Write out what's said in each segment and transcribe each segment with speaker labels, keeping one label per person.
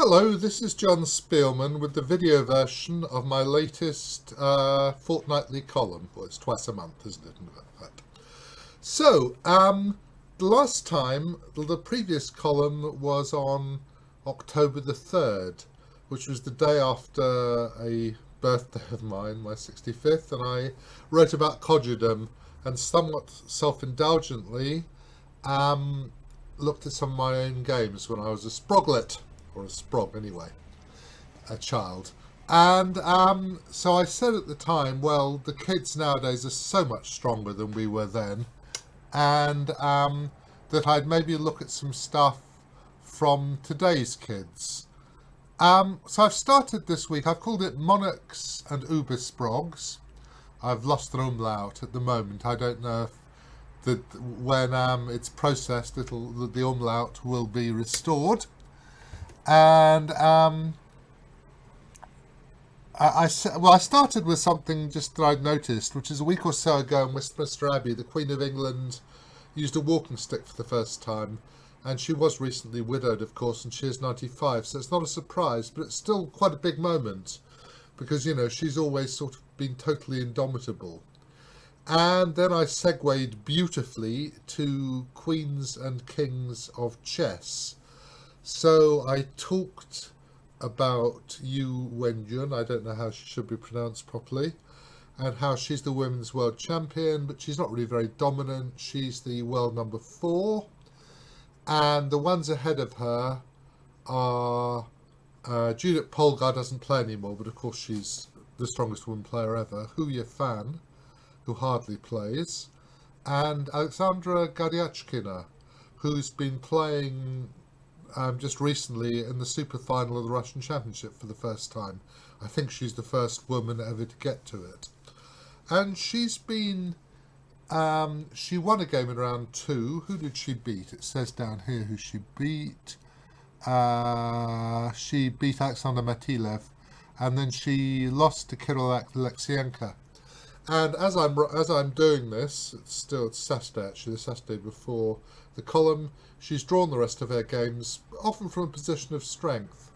Speaker 1: Hello, this is Jon Speelman with the video version of my latest fortnightly column. Well, it's twice a month, isn't it? So, the last time, the previous column was on October the 3rd, which was the day after a birthday of mine, my 65th, and I wrote about codgerdom and somewhat self-indulgently looked at some of my own games when I was a sproglet. Or a sprog anyway, a child. And so I said at the time, well, the kids nowadays are so much stronger than we were then, and that I'd maybe look at some stuff from today's kids. So I've started this week, I've called it Monarchs and Ubersprogs. I've lost an umlaut at the moment. I don't know if when it's processed, the umlaut will be restored. And I started with something just that I'd noticed, which is a week or so ago in Westminster Abbey, the Queen of England used a walking stick for the first time, and she was recently widowed, of course, and she is 95, so it's not a surprise, but it's still quite a big moment, because, you know, she's always sort of been totally indomitable. And then I segued beautifully to Queens and Kings of Chess. So I talked about Yu Wenjun, I don't know how she should be pronounced properly, and how she's the women's world champion, but she's not really very dominant. She's the world number 4, and the ones ahead of her are Judith Polgar doesn't play anymore, but of course she's the strongest woman player ever, Howe Fan, who hardly plays, and Aleksandra Goryachkina, who's been playing just recently in the super final of the Russian Championship for the first time. I think she's the first woman ever to get to it. And she's been, she won a game in round 2. Who did she beat? It says down here who she beat. She beat Alexander Matilev, and then she lost to Kirill Alexienko. And as I'm doing this, it's Saturday actually, the Saturday before the column, she's drawn the rest of her games, often from a position of strength.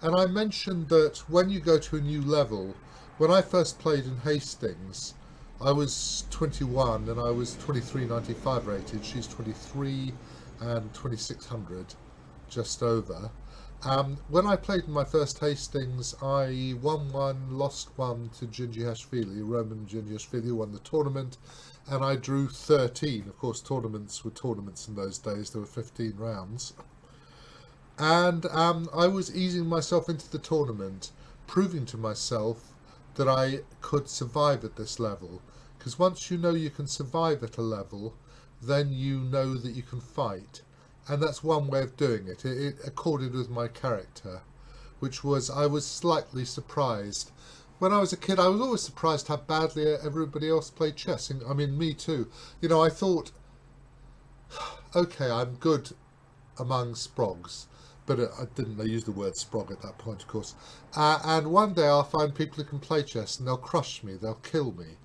Speaker 1: And I mentioned that when you go to a new level, when I first played in Hastings, I was 21 and I was 2395 rated. She's 23 and 2600, just over. When I played in my first Hastings, I won 1, lost 1 to Gingiashvili, Roman Gingiashvili, who won the tournament, and I drew 13. Of course, tournaments were tournaments in those days. There were 15 rounds. And I was easing myself into the tournament, proving to myself that I could survive at this level. Because once you know you can survive at a level, then you know that you can fight. And that's one way of doing it. It accorded with my character, which was I was slightly surprised. When I was a kid, I was always surprised how badly everybody else played chess. I mean, me too. You know, I thought, okay, I'm good among sprogs. But I didn't use the word sprog at that point, of course. And one day I'll find people who can play chess and they'll crush me, they'll kill me.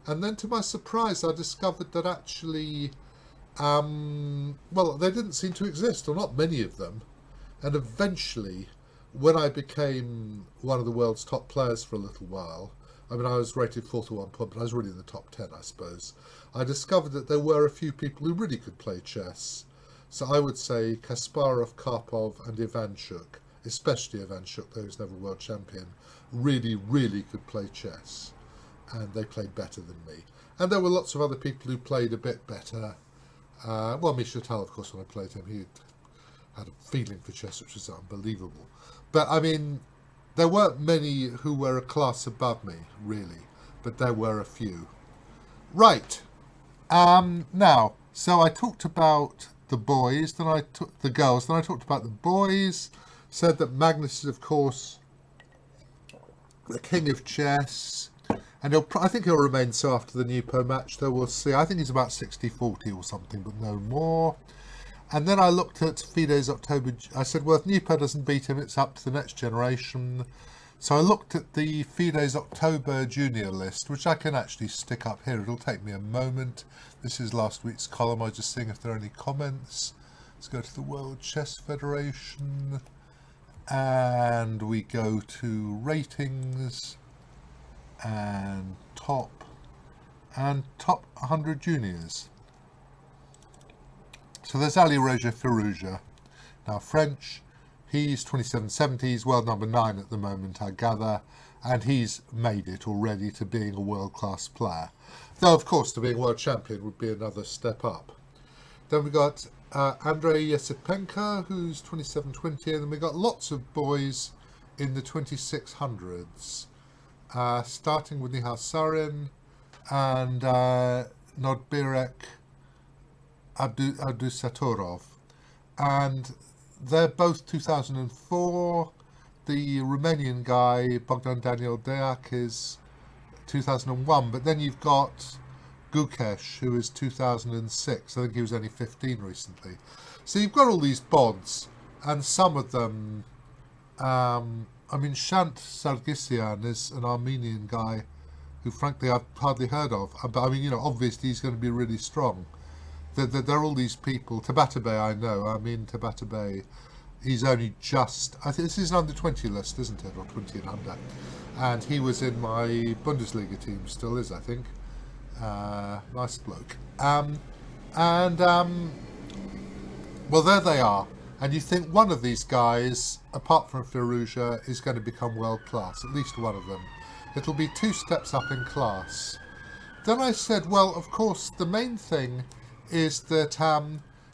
Speaker 1: And then to my surprise, I discovered that actually... well, they didn't seem to exist, or not many of them. And eventually, when I became one of the world's top players for a little while, I mean, I was rated 4th at one point, but I was really in the top 10, I suppose. I discovered that there were a few people who really could play chess. So I would say Kasparov, Karpov, and Ivanchuk, especially Ivanchuk, though he was never world champion, really, really could play chess. And they played better than me. And there were lots of other people who played a bit better. Well, Mishatal, of course, when I played him, he had a feeling for chess which was unbelievable. But, I mean, there weren't many who were a class above me, really, but there were a few. Right. Now, so I talked about the boys, then I took the girls, then I talked about the boys, said that Magnus is, of course, the king of chess. And I think he'll remain so after the Newpo match, though we'll see. I think he's about 60-40 or something, but no more. And then I looked at FIDE's October. I said, well, if Newpo doesn't beat him, it's up to the next generation. So I looked at the FIDE's October junior list, which I can actually stick up here. It'll take me a moment. This is last week's column. I was just seeing if there are any comments. Let's go to the World Chess Federation. And we go to ratings and top 100 juniors. So there's Aleksandra Goryachkina. Now French, he's 2770, he's world number 9 at the moment, I gather, and he's made it already to being a world-class player. Though, of course, to being world champion would be another step up. Then we got Andrey Esipenko, who's 2720, and then we got lots of boys in the 2600s, starting with Nihal Sarin and Nodbirek Abdusatorov. And they're both 2004. The Romanian guy, Bogdan Daniel Deac, is 2001. But then you've got Gukesh, who is 2006. I think he was only 15 recently. So you've got all these bods, and some of them... I mean, Shant Sargsyan is an Armenian guy who, frankly, I've hardly heard of. But, I mean, you know, obviously he's going to be really strong. There are all these people. Tabatabai, I know. I mean, Tabatabai, he's only just... I think this is an under-20 list, isn't it? Or 20 and under. And he was in my Bundesliga team. Still is, I think. Nice bloke. Well, there they are. And you think one of these guys, apart from Firouzja, is going to become world-class. At least one of them. It'll be 2 steps up in class. Then I said, well, of course, the main thing is that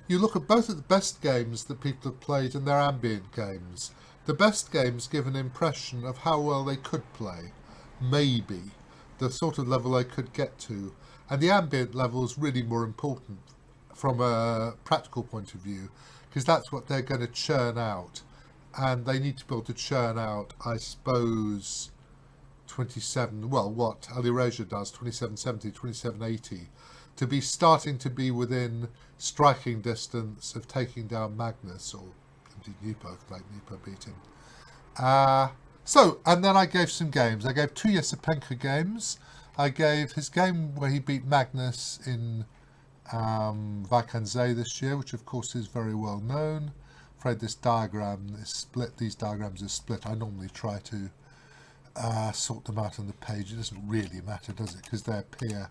Speaker 1: you look at both of the best games that people have played and their ambient games. The best games give an impression of how well they could play, maybe, the sort of level they could get to. And the ambient level is really more important from a practical point of view, because that's what they're going to churn out. And they need to be able to churn out, I suppose, 27, well, what Aleksandra does, 2770, 2780, to be starting to be within striking distance of taking down Magnus, or indeed Nupo, like Nupo beat him. And then I gave some games. I gave 2 Esipenko games. I gave his game where he beat Magnus in Vacanze this year, which of course is very well known. I'm afraid this diagram is split. These diagrams are split. I normally try to sort them out on the page. It doesn't really matter, does it? Because they appear.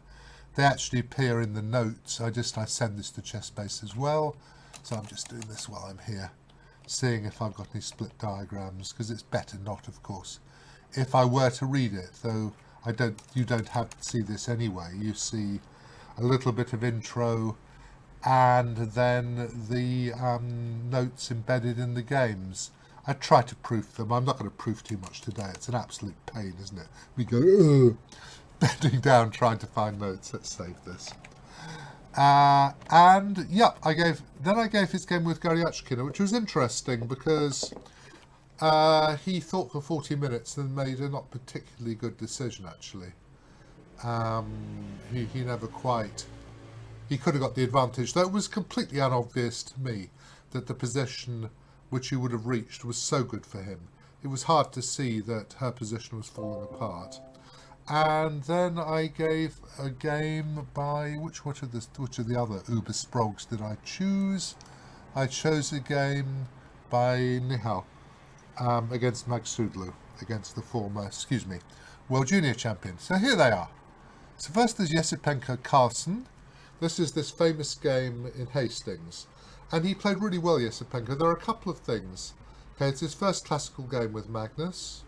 Speaker 1: They actually appear in the notes. I send this to Chessbase as well. So I'm just doing this while I'm here, seeing if I've got any split diagrams, because it's better not, of course. If I were to read it, though you don't have to see this anyway. You see a little bit of intro and then the notes embedded in the games. I try to proof them. I'm not going to proof too much today. It's an absolute pain, isn't it? We go bending down trying to find notes. Let's save this. And yeah, I gave his game with Goryachkina, which was interesting because he thought for 40 minutes and made a not particularly good decision, actually. He never quite... He could have got the advantage, though it was completely unobvious to me that the position which he would have reached was so good for him. It was hard to see that her position was falling apart. And then I gave a game by... Which of the other ubersprogs did I choose? I chose a game by Nihal against Magsudlu, against the former, World Junior champion. So here they are. So first there's Esipenko Carlsen. This is this famous game in Hastings. And he played really well, Esipenko. There are a couple of things. Okay, it's his first classical game with Magnus.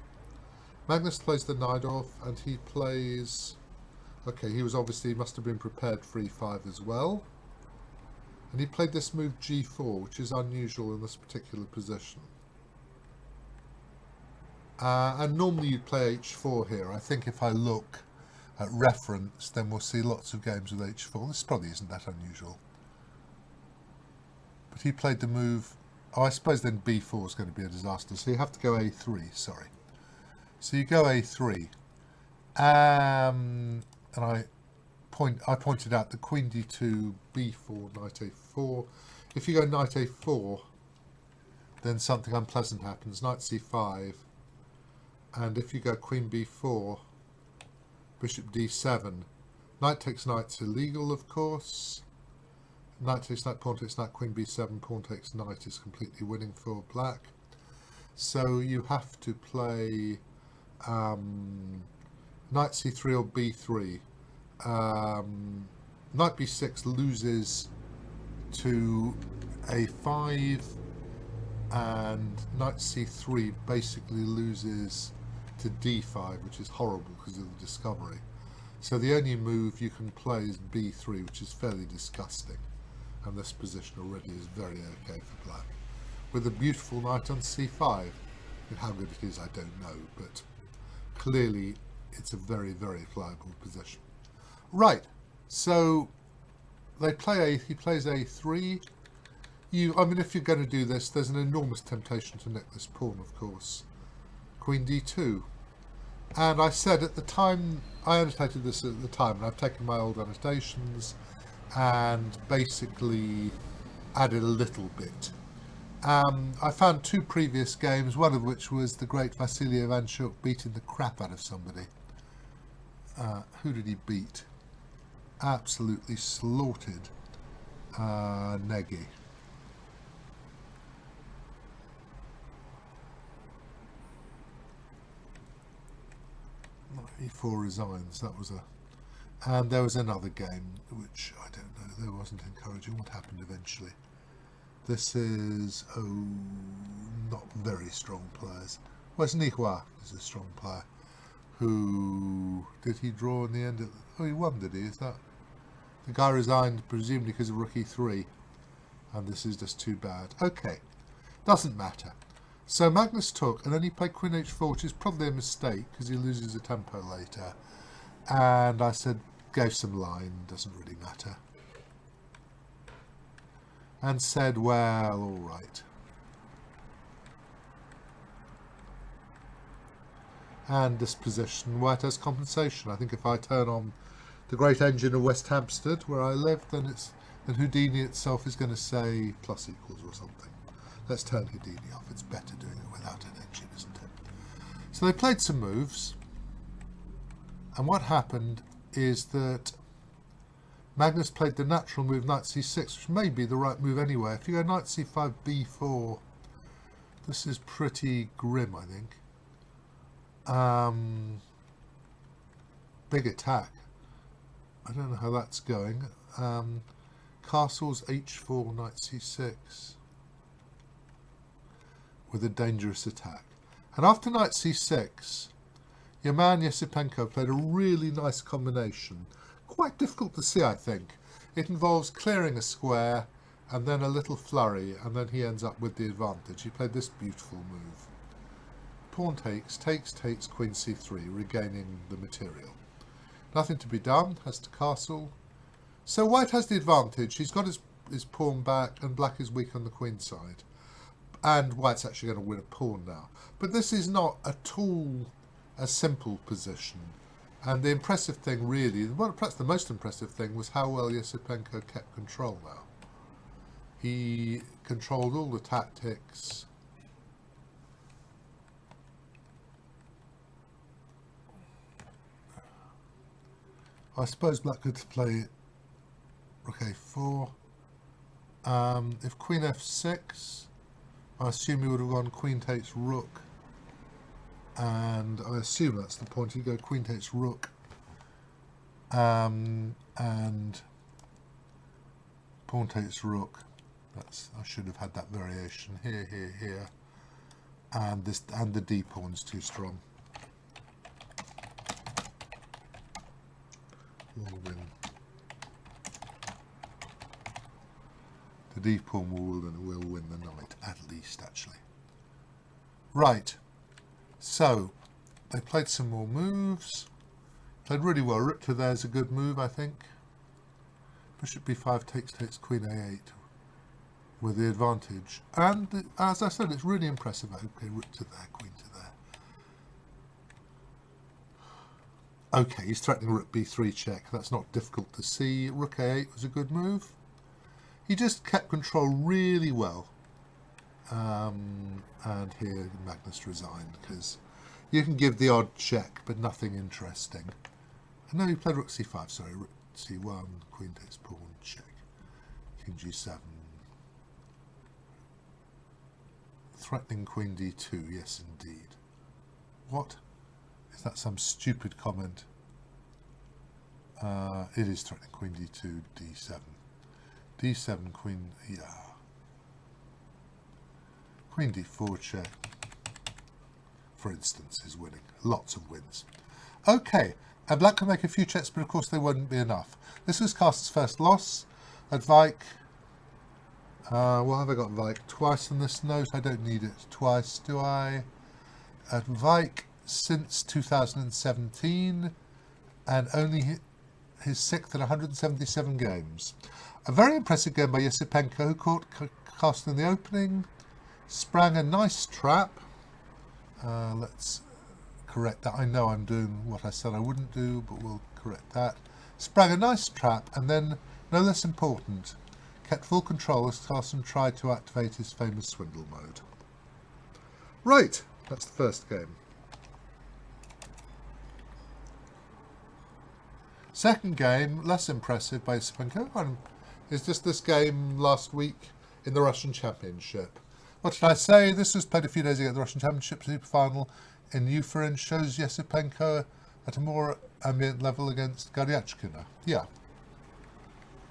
Speaker 1: Magnus plays the Najdorf, and he plays... Okay, he must have been prepared for e5 as well. And he played this move g4, which is unusual in this particular position. And normally you'd play h4 here. I think if I look at reference, then we'll see lots of games with h4. This probably isn't that unusual. But he played the move... Oh, I suppose then b4 is going to be a disaster. So you have to go a3, sorry. So you go a3. And I pointed out the queen d2, b4, knight a4. If you go knight a4, then something unpleasant happens. Knight c5. And if you go queen b4, bishop d7, knight takes knight's illegal, of course. Knight takes knight, pawn takes knight, queen b7, pawn takes knight is completely winning for black. So you have to play knight c3 or b3. Knight b6 loses to a5, and knight c3 basically loses to d5, which is horrible because of the discovery. So the only move you can play is b3, which is fairly disgusting, and this position already is very okay for black. With a beautiful knight on c5. And how good it is I don't know, but clearly it's a very, very pliable position. Right, so they play he plays a3. I mean, if you're going to do this, there's an enormous temptation to nick this pawn, of course. Queen d2. And I said at the time, I annotated this at the time, and I've taken my old annotations and basically added a little bit. I found two previous games, one of which was the great Vasily Ivanchuk beating the crap out of somebody. Who did he beat? Absolutely slaughtered Nagy. E4 resigns, that was a... And there was another game, which I don't know, that wasn't encouraging. What happened eventually? This is, not very strong players. Where's Nihal is a strong player. Who, did he draw in the end? He won, did he? Is that? The guy resigned, presumably because of rook e3. And this is just too bad. Okay, doesn't matter. So Magnus took, and then he played queen h4, which is probably a mistake, because he loses a tempo later. And I said, gave some line, doesn't really matter. And said, well, all right. And this position, white has compensation. I think if I turn on the great engine of West Hampstead, where I live, then Houdini itself is going to say plus equals or something. Let's turn Houdini off. It's better doing it without an engine, isn't it? So they played some moves. And what happened is that Magnus played the natural move knight c6, which may be the right move anyway. If you go knight c5, b4, this is pretty grim, I think. Big attack. I don't know how that's going. Castles h4, knight c6 with a dangerous attack. And after knight c6, your man Esipenko played a really nice combination. Quite difficult to see, I think. It involves clearing a square and then a little flurry, and then he ends up with the advantage. He played this beautiful move. Pawn takes, queen c3, regaining the material. Nothing to be done, has to castle. So white has the advantage. He's got his pawn back, and black is weak on the queen side. And white's actually going to win a pawn now. But this is not at all a simple position. And the impressive thing really, well, perhaps the most impressive thing, was how well Esipenko kept control now. He controlled all the tactics. I suppose black could play rook a4. If queen f6, I assume he would have gone queen takes rook. And I assume that's the point. You go queen takes rook. And pawn takes rook. I should have had that variation here. And the d pawn's too strong. We'll win. The d pawn will win the knight, at least, actually. Right. So, they played some more moves. Played really well. Rook to there's a good move, I think. Bishop b5 takes queen a8 with the advantage. And, as I said, it's really impressive. Okay, rook to there, queen to there. Okay, he's threatening rook b3 check. That's not difficult to see. Rook a8 was a good move. He just kept control really well. And here Magnus resigned, because you can give the odd check, but nothing interesting. And no, he played rook c5, sorry, rook c1, queen takes pawn, check, king g7. Threatening queen d2, yes indeed. What? Is that some stupid comment? It is threatening queen d2, d7. d7, queen, yeah. Queen d4 check, for instance, is winning. Lots of wins. Okay, and black can make a few checks, but of course they wouldn't be enough. This was Castle's first loss. At Vike, what have I got Vike? Twice on this note. I don't need it twice, do I? At Vike since 2017, and only his sixth in 177 games. A very impressive game by Esipenko, who caught Castle in the opening, sprang a nice trap. Let's correct that. I know I'm doing what I said I wouldn't do, but we'll correct that. Sprang a nice trap, and then, no less important, kept full control as Carson tried to activate his famous swindle mode. Right, that's the first game. Second game, less impressive by Esipenko, is just this game last week in the Russian Championship. What did I say? This was played a few days ago at the Russian Championship Super Final in Ubersprogs, shows Esipenko at a more ambient level against Goryachkina. Yeah.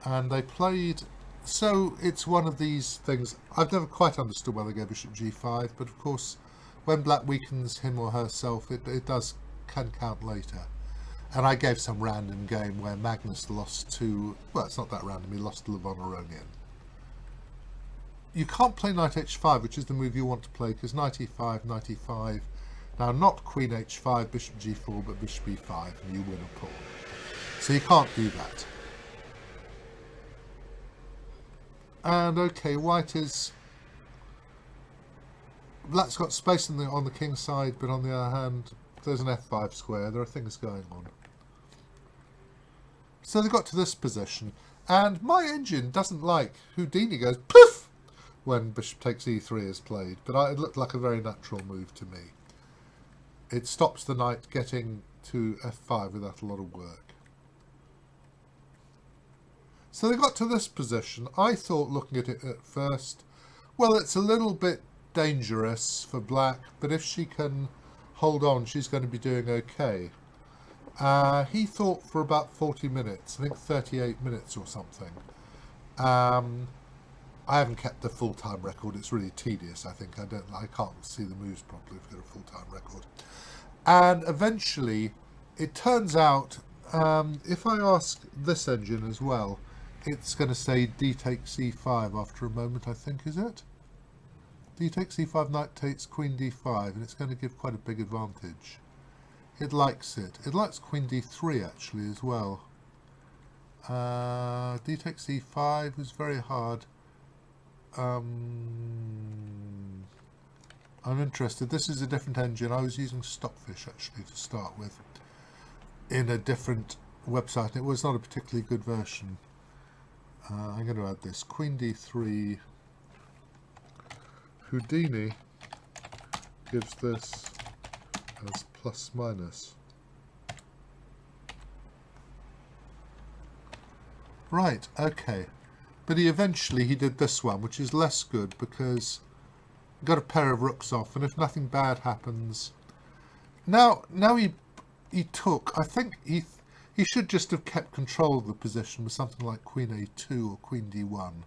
Speaker 1: And they played, so it's one of these things, I've never quite understood why they go bishop g5, but of course when black weakens him or herself, it can count later. And I gave some random game where Magnus lost to, well, it's not that random, he lost to Levon Aronian. You can't play knight h5, which is the move you want to play, because knight e5, knight e5. Now, not queen h5, bishop g4, but bishop e5, and you win a pawn. So you can't do that. And okay, white is... Black's got space on the king's side, but on the other hand, there's an f5 square. There are things going on. So they got to this position, and my engine doesn't like Houdini goes poof when bishop takes e3 is played, but it looked like a very natural move to me. It stops the knight getting to f5 without a lot of work. So they got to this position. I thought, looking at it at first, well, it's a little bit dangerous for black, but if she can hold on, she's going to be doing okay. He thought for about 40 minutes, I think 38 minutes or something. I haven't kept the full-time record. It's really tedious, I think. I can't see the moves properly if you've got a full-time record. And eventually, it turns out, if I ask this engine as well, it's going to say d takes e5 after a moment, I think, is it? D takes e5, knight takes queen d5, and it's going to give quite a big advantage. It likes it. It likes queen d3 actually as well. D takes e5 is very hard. I'm interested. This is a different engine. I was using Stockfish actually to start with in a different website. It was not a particularly good version. I'm going to add this. Queen d3. Houdini gives this as plus minus. Right, okay. But he did this one, which is less good because he got a pair of rooks off, and if nothing bad happens... Now he took, I think he should just have kept control of the position with something like queen a2 or queen d1.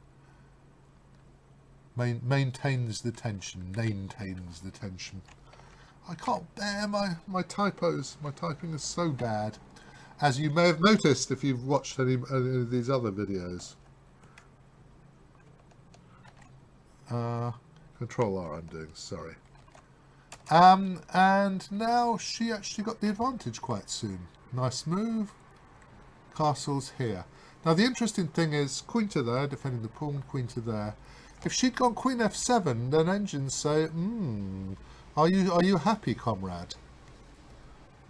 Speaker 1: Maintains the tension. I can't bear my typos. My typing is so bad, as you may have noticed if you've watched any of these other videos. Control R I'm doing, sorry. And now she actually got the advantage quite soon. Nice move. Castle's here. Now the interesting thing is, queen to there, defending the pawn, queen to there. If she'd gone queen f7, then engines say, are you happy, comrade?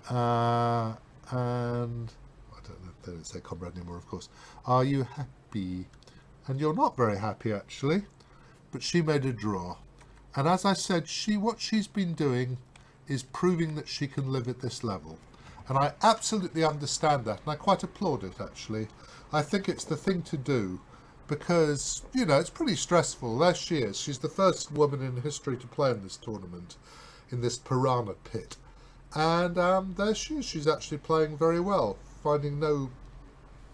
Speaker 1: And I don't know, they don't say comrade anymore, of course. Are you happy? And you're not very happy, actually. But she made a draw. And as I said, what she's been doing is proving that she can live at this level. And I absolutely understand that, and I quite applaud it, actually. I think it's the thing to do, because, you know, it's pretty stressful. There she is. She's the first woman in history to play in this tournament, in this piranha pit. And there she is. She's actually playing very well, finding no...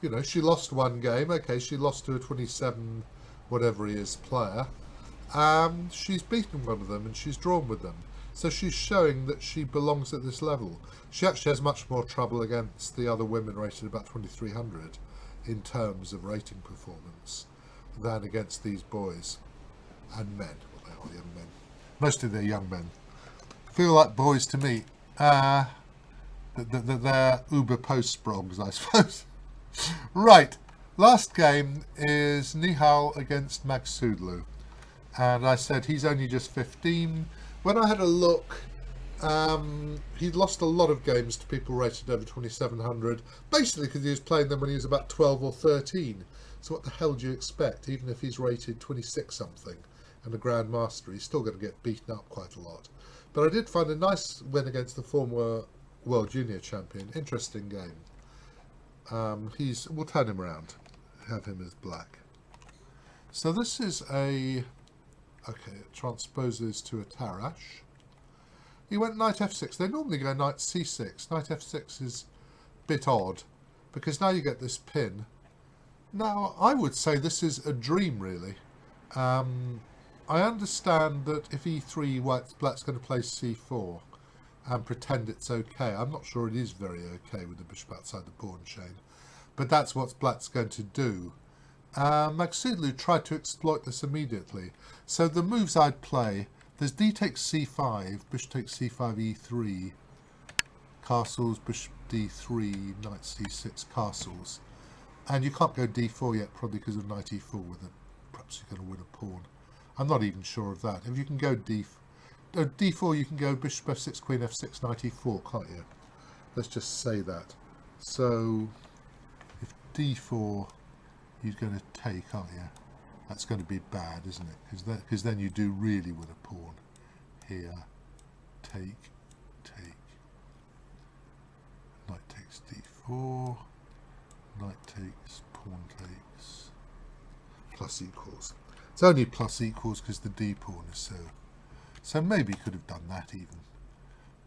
Speaker 1: You know, she lost one game. Okay, she lost to a 27 whatever he is player. She's beaten one of them and she's drawn with them. So she's showing that she belongs at this level. She actually has much more trouble against the other women rated about 2300 in terms of rating performance than against these boys and men. Well, they are young men. Mostly they're young men. Feel like boys to me. They're ubersprogs, I suppose. Right, last game is Nihal against Magsudlu. And I said he's only just 15. When I had a look, he'd lost a lot of games to people rated over 2700, basically because he was playing them when he was about 12 or 13. So what the hell do you expect? Even if he's rated 26 something and a Grand Master, he's still going to get beaten up quite a lot. But I did find a nice win against the former World Junior Champion. Interesting game. We'll turn him around, have him as black. So this is a... Okay, it transposes to a Tarash. He went knight f6. They normally go knight c6. Knight f6 is a bit odd, because now you get this pin. Now, I would say this is a dream, really. I understand that if e3, black's going to play c4 and pretend it's okay. I'm not sure it is very okay with the bishop outside the pawn chain, but that's what black's going to do. Magsudlu tried to exploit this immediately. So the moves I'd play, there's d takes c5, bishop takes c5, e3, castles, bishop d3, knight c6, castles. And you can't go d4 yet, probably because of knight e4 with it. Perhaps you're going to win a pawn. I'm not even sure of that. If you can go d4, you can go bishop f6, queen f6, knight e4, can't you? Let's just say that. So if d4... you're going to take, aren't you? That's going to be bad, isn't it? Because then you do really win a pawn. Here, take. Knight takes d4. Knight takes, pawn takes. Plus equals. It's only plus equals because the d pawn is so... So maybe he could have done that even.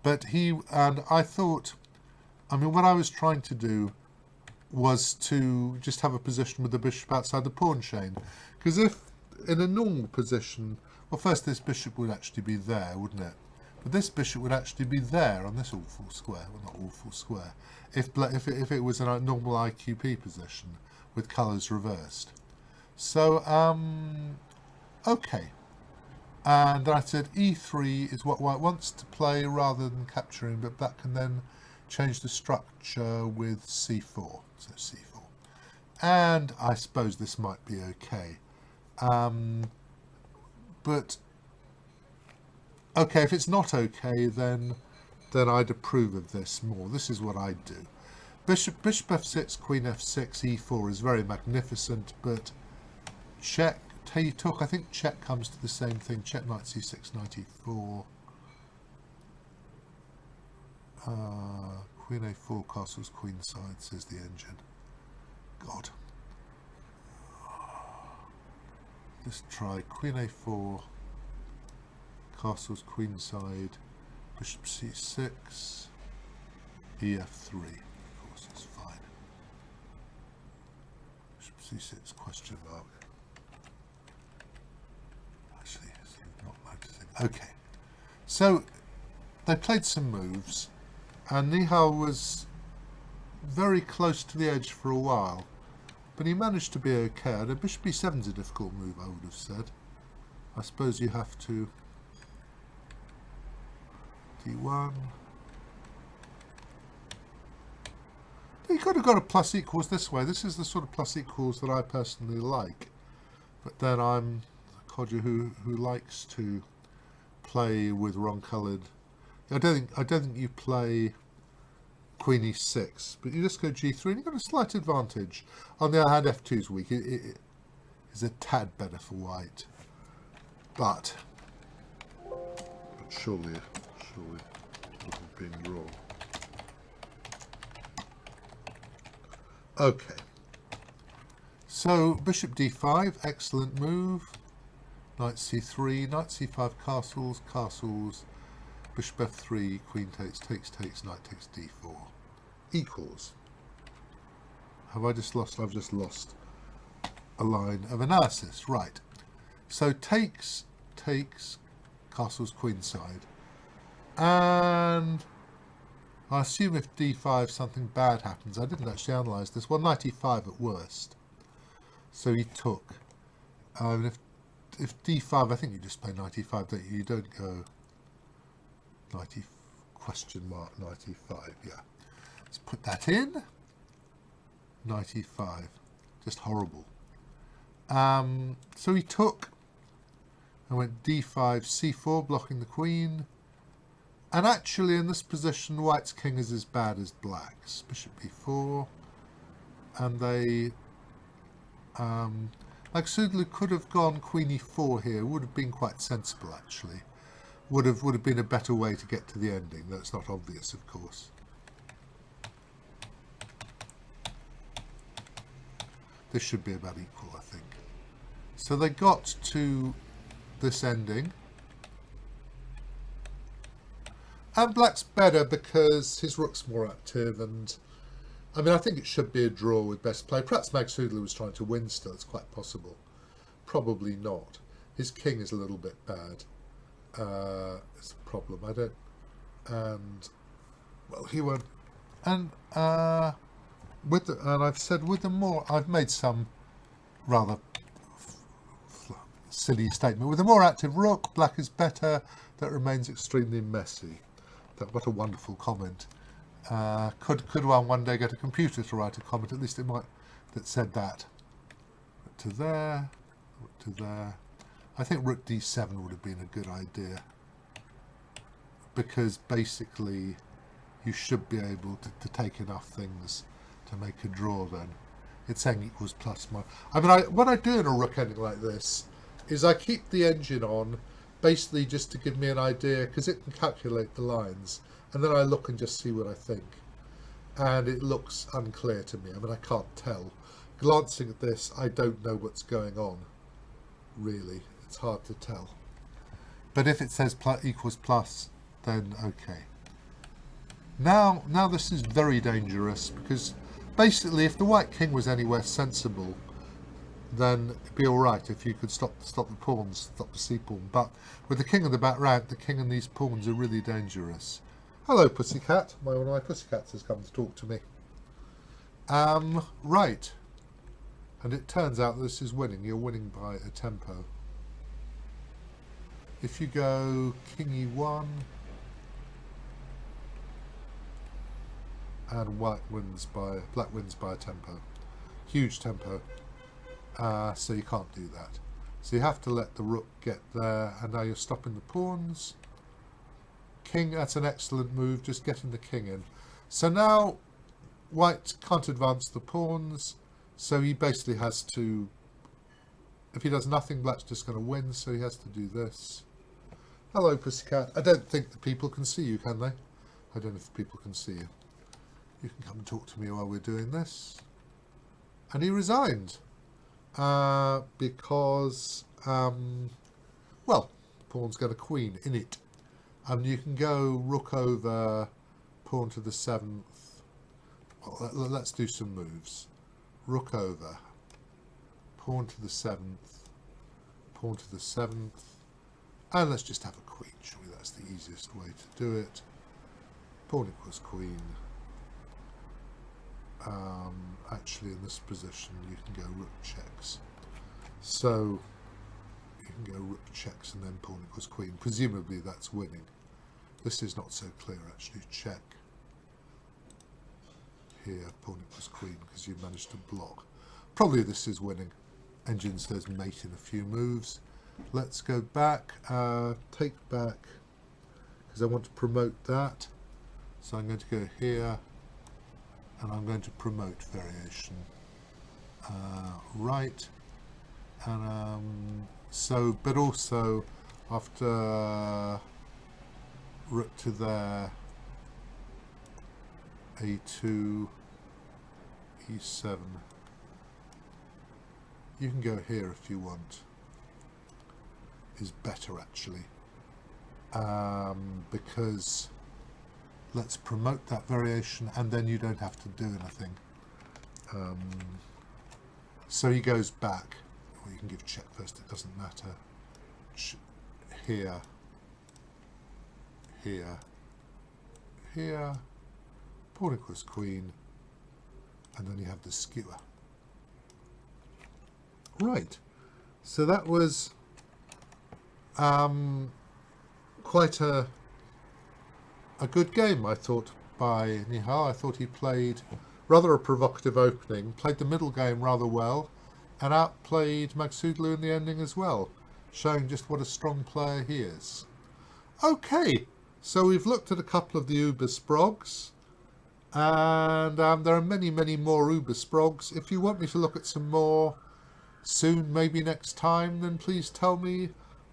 Speaker 1: But I thought... I mean, what I was trying to do was to just have a position with the bishop outside the pawn chain. Because if in a normal position, well, first this bishop would actually be there, wouldn't it? But this bishop would actually be there on this awful square. Well, not awful square. If it was in a normal IQP position with colours reversed. So, okay. And I said e3 is what white wants to play rather than capturing, but that can then change the structure with c4. So c4. And I suppose this might be okay. But okay, if it's not okay, then I'd approve of this more. This is what I'd do. Bishop f6, queen f6, e4 is very magnificent, but check, took, I think check comes to the same thing. Check, knight c6, knight e4. Queen a4, castles queenside, says the engine. God. Let's try queen a4, castles queenside, bishop c6, ef3. Of course, it's fine. Bishop c6, question mark. Actually, it's not noticing. Okay. So, they played some moves. And Nihal was very close to the edge for a while, but he managed to be okay. And bishop b7 is a difficult move, I would have said. I suppose you have to d1. You could have got a plus equals this way. This is the sort of plus equals that I personally like. But then I'm a codger who likes to play with wrong coloured. I don't think you play queen e6, but you just go g3 and you've got a slight advantage. On the other hand, f2 is weak. It is a tad better for white, but surely wasn't being wrong. Okay, So bishop d5, excellent move. Knight c3, knight c5, castles, castles, bishop f3, queen takes, knight takes d4. Equals. Have I just lost? I've just lost a line of analysis. Right. So takes, castles queenside. And I assume if d5 something bad happens. I didn't actually analyse this. Well, knight e5 at worst. So he took. If d5, I think you just play knight e5, don't you? You don't go knight e question mark knight e5. Yeah. Let's put that in. Knight e5. Just horrible. So he took and went d5, c4, blocking the queen. And actually in this position, white's king is as bad as black's. Bishop b4. And they... Aleksandra could have gone queen e4 here. Would have been quite sensible, actually. Would have been a better way to get to the ending. That's not obvious, of course. This should be about equal, I think. So they got to this ending. And black's better because his rook's more active, and I mean, I think it should be a draw with best play. Perhaps Aleksandra was trying to win still. It's quite possible. Probably not. His king is a little bit bad. It's a problem. I don't... And... Well, he won't... And... and I've said with the more... I've made some rather silly statement. With a more active rook, black is better. That remains extremely messy. What a wonderful comment. Could one day get a computer to write a comment? At least it might, that said that. To there, to there. I think rook d7 would have been a good idea, because basically you should be able to take enough things to make a draw. Then it's saying equals plus minus. I mean, what I do in a rook ending like this is I keep the engine on, basically just to give me an idea, because it can calculate the lines, and then I look and just see what I think. And it looks unclear to me. I mean, I can't tell. Glancing at this, I don't know what's going on, really. It's hard to tell. But if it says equals plus, then okay. Now this is very dangerous, because basically if the white king was anywhere sensible, then it'd be all right if you could stop the pawns, stop the c-pawn. But with the king in the back rank, the king and these pawns are really dangerous. Hello, pussycat. One of my pussycats has come to talk to me. Right. And it turns out that this is winning. You're winning by a tempo. If you go king e1, and black wins by a tempo. Huge tempo. So you can't do that. So you have to let the rook get there, and now you're stopping the pawns. King, that's an excellent move, just getting the king in. So now white can't advance the pawns, so he basically has to, if he does nothing, black's just going to win, so he has to do this. Hello, pussycat. I don't think the people can see you, can they? I don't know if people can see you. You can come and talk to me while we're doing this. And he resigned. Because, well, pawn's got a queen in it. And you can go rook over, pawn to the 7th. Well, let's do some moves. Rook over, pawn to the 7th, pawn to the 7th. And let's just have a queen, shall we? That's the easiest way to do it. Pawn equals queen. Actually, in this position, you can go rook checks. So you can go rook checks and then pawn equals queen. Presumably, that's winning. This is not so clear, actually. Check. Here, pawn equals queen, because you managed to block. Probably this is winning. Engine says mate in a few moves. Let's go back. Take back, because I want to promote that. So I'm going to go here. And I'm going to promote variation. Right. And so, but also after rook to there, a2, e7, You can go here if you want. Is better actually. Because let's promote that variation and then you don't have to do anything. So he goes back. Well, you can give check first, it doesn't matter. Here, here, here, pawn equals queen, and then you have the skewer. Right, so that was quite a good game, I thought, by Nihal. I thought he played rather a provocative opening, played the middle game rather well, and outplayed Magsudlu in the ending as well, showing just what a strong player he is. Okay, so we've looked at a couple of the ubersprogs, and there are many, many more ubersprogs. If you want me to look at some more soon, maybe next time, then please tell me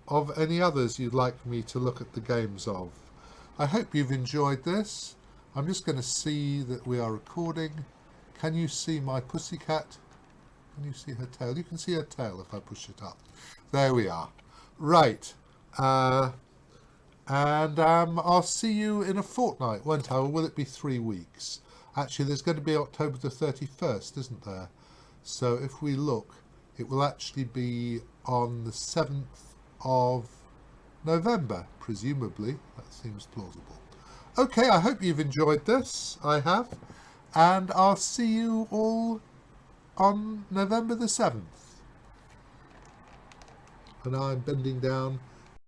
Speaker 1: of any others you'd like me to look at the games of. I hope you've enjoyed this. I'm just going to see that we are recording. Can you see my pussycat? Can you see her tail? You can see her tail if I push it up. There we are. Right. And I'll see you in a fortnight, won't I? Or will it be 3 weeks? Actually, there's going to be October the 31st, isn't there? So if we look, it will actually be on the 7th of November, presumably. That seems plausible. Okay, I hope you've enjoyed this. I have. And I'll see you all on November the 7th. And now I'm bending down